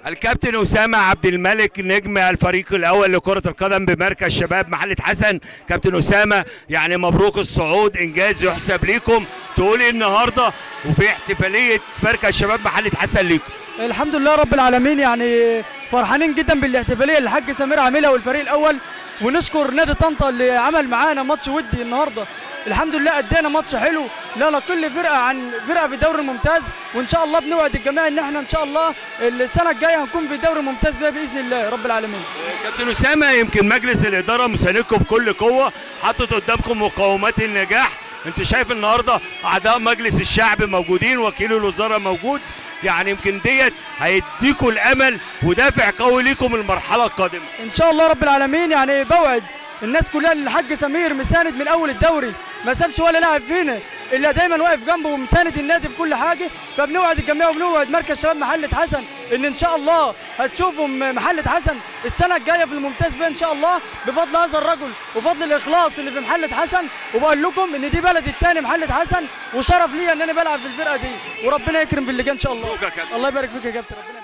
الكابتن أسامة عبد الملك نجم الفريق الأول لكرة القدم بمركز شباب محلة حسن. كابتن أسامة يعني مبروك الصعود، إنجاز يحسب ليكم، تقولي النهارده وفي احتفالية مركز شباب محلة حسن ليكم. الحمد لله رب العالمين، يعني فرحانين جدا بالاحتفالية اللي الحاج سمير عاملها والفريق الأول، ونشكر نادي طنطا اللي عمل معانا ماتش ودي النهارده. الحمد لله ادينا ماتش حلو، لا نقل فرقه عن فرقه في الدوري الممتاز، وان شاء الله بنوعد الجميع ان احنا ان شاء الله السنه الجايه هنكون في الدوري الممتاز بقى باذن الله رب العالمين. كابتن اسامه، يمكن مجلس الاداره مساندكم بكل قوه، حاطط قدامكم مقومات النجاح. انت شايف النهارده اعضاء مجلس الشعب موجودين، وكيل الوزاره موجود، يعني يمكن ديت هيديكم الامل ودافع قوي ليكم المرحله القادمه ان شاء الله رب العالمين. يعني بوعد الناس كلها ان الحاج سمير مساند من اول الدوري، ما سابش ولا لاعب فينا الا دايما واقف جنبه ومساند النادي في كل حاجه. فبنوعد الجميع وبنوعد مركز شباب محله حسن ان شاء الله هتشوفوا محله حسن السنه الجايه في الممتاز بقى ان شاء الله بفضل هذا الرجل وفضل الاخلاص اللي في محله حسن. وبقول لكم ان دي بلدي الثاني محله حسن، وشرف ليا ان انا بلعب في الفرقه دي، وربنا يكرم في اللي جاي ان شاء الله. الله يبارك فيك يا كابتن. ربنا